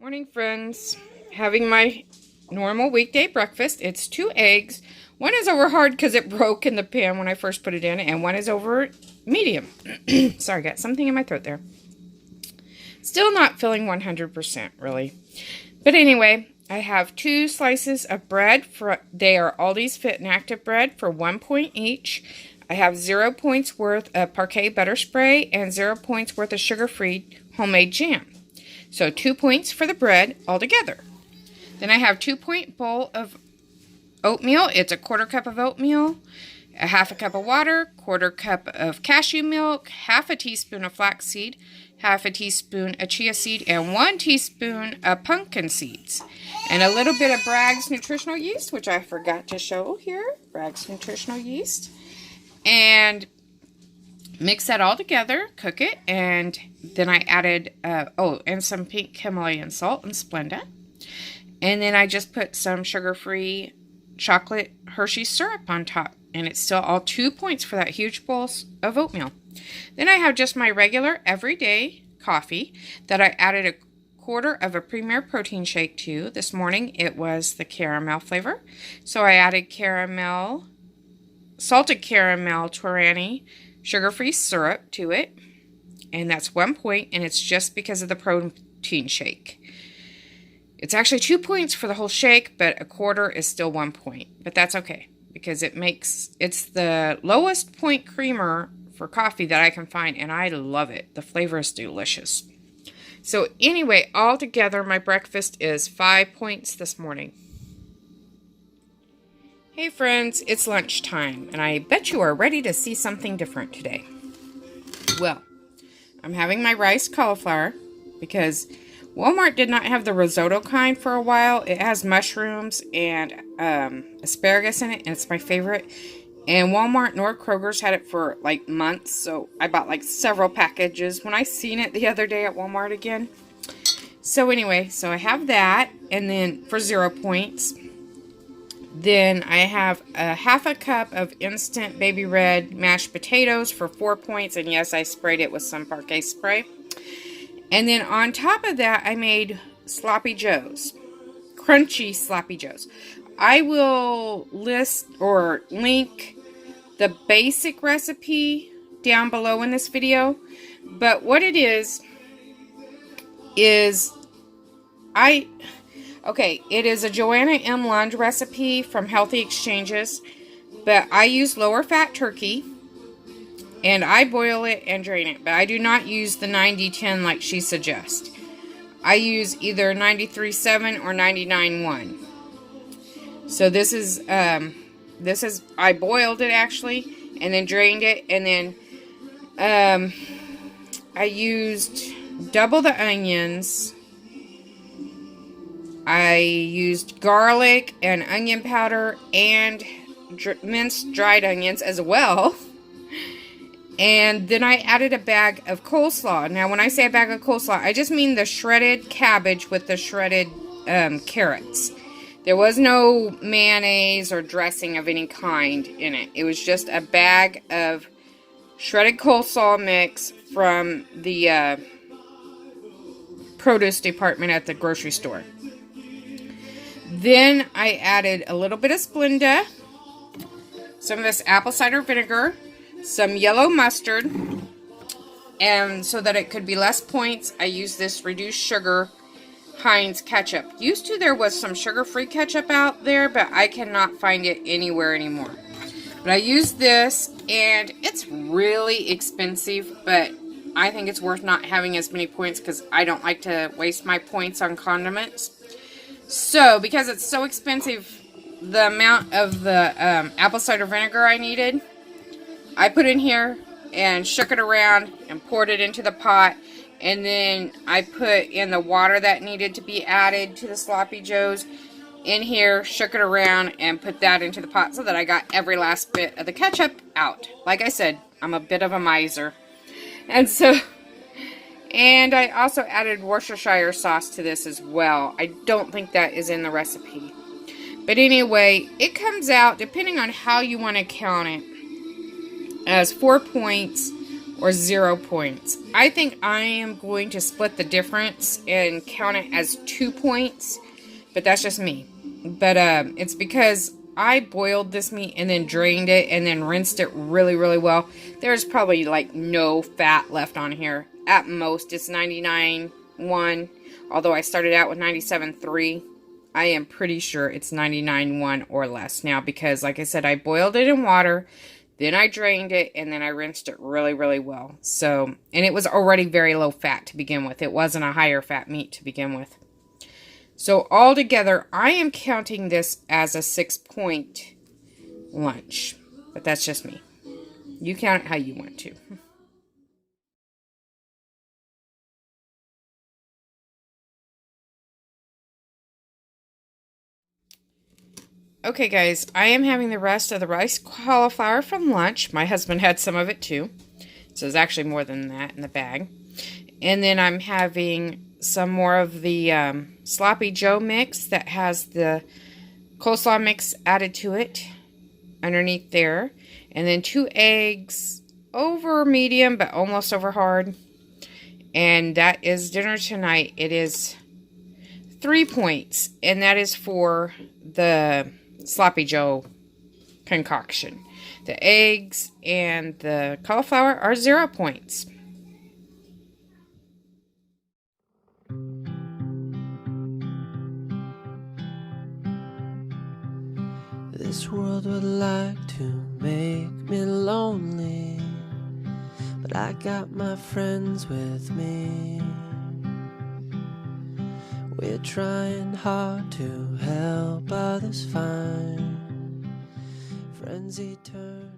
Morning, friends. Having my normal weekday breakfast. It's 2 eggs. One is over hard because it broke in the pan when I first put it in, and one is over medium. Sorry, got something in my throat there. Still not feeling 100% really. But anyway, I have 2 slices of bread. They are Aldi's Fit and Active bread for 1 point each. I have 0 points worth of Parquet butter spray and 0 points worth of sugar-free homemade jam. So 2 points for the bread altogether. Then I have 2-point bowl of oatmeal. It's a 1/4 cup of oatmeal, a 1/2 cup of water, 1/4 cup of cashew milk, 1/2 teaspoon of flaxseed, 1/2 teaspoon of chia seed, and 1 teaspoon of pumpkin seeds. And a little bit of Bragg's nutritional yeast, which I forgot to show here. Bragg's nutritional yeast. And mix that all together, cook it, and then I added, and some pink Himalayan salt and Splenda. And then I just put some sugar-free chocolate Hershey syrup on top. And it's still all 2 points for that huge bowl of oatmeal. Then I have just my regular everyday coffee that I added a 1/4 of a Premier protein shake to. This morning it was the caramel flavor. So I added salted caramel Torani sugar-free syrup to it, and that's 1 point, and it's just because of the protein shake. It's actually 2 points for the whole shake, but a 1/4 is still 1 point, but that's okay because it's the lowest point creamer for coffee that I can find, and I love it. The flavor is delicious. So anyway, all together my breakfast is 5 points this morning. Hey friends, it's lunchtime, and I bet you are ready to see something different today. Well, I'm having my rice cauliflower because Walmart did not have the risotto kind for a while. It has mushrooms and asparagus in it, and it's my favorite. And Walmart nor Kroger's had it for like months, so I bought like several packages when I seen it the other day at Walmart again. So anyway, so I have that, and then for 0 points. Then I have a 1/2 cup of instant baby red mashed potatoes for 4 points. And yes, I sprayed it with some Parquet spray. And then on top of that, I made sloppy joes. Crunchy sloppy joes. I will list or link the basic recipe down below in this video. But what it is it is a Joanna M. Lund recipe from Healthy Exchanges, but I use lower fat turkey, and I boil it and drain it, but I do not use the 90-10 like she suggests. I use either 93.7 or 99.1. So this is, I boiled it actually, and then drained it, and then, I used double the onions. I used garlic and onion powder and minced dried onions as well. And then I added a bag of coleslaw. Now, when I say a bag of coleslaw, I just mean the shredded cabbage with the shredded carrots. There was no mayonnaise or dressing of any kind in it. It was just a bag of shredded coleslaw mix from the produce department at the grocery store. Then I added a little bit of Splenda, some of this apple cider vinegar, some yellow mustard, and so that it could be less points, I used this reduced sugar Heinz ketchup. Used to there was some sugar-free ketchup out there, but I cannot find it anywhere anymore. But I used this, and it's really expensive, but I think it's worth not having as many points because I don't like to waste my points on condiments. So, because it's so expensive, the amount of the apple cider vinegar I needed, I put in here and shook it around and poured it into the pot. And then I put in the water that needed to be added to the sloppy joes in here, shook it around, and put that into the pot so that I got every last bit of the ketchup out. Like I said, I'm a bit of a miser. And I also added Worcestershire sauce to this as well. I don't think that is in the recipe. But anyway, it comes out, depending on how you want to count it, as 4 points or 0 points. I think I am going to split the difference and count it as 2 points, but that's just me. But it's because I boiled this meat and then drained it and then rinsed it really, really well. There's probably like no fat left on here. At most, it's 99.1, although I started out with 97.3. I am pretty sure it's 99.1 or less now because, like I said, I boiled it in water, then I drained it, and then I rinsed it really, really well. So, and it was already very low fat to begin with. It wasn't a higher fat meat to begin with. So altogether, I am counting this as a 6-point lunch. But that's just me. You count it how you want to. Okay, guys, I am having the rest of the rice cauliflower from lunch. My husband had some of it too. So there's actually more than that in the bag. And then I'm having some more of the sloppy joe mix that has the coleslaw mix added to it underneath there. And then 2 eggs over medium but almost over hard. And that is dinner tonight. It is 3 points, and that is for the sloppy joe concoction. The eggs and the cauliflower are 0 points. This world would like to make me lonely, but I got my friends with me. We're trying hard to help others find friends eternal.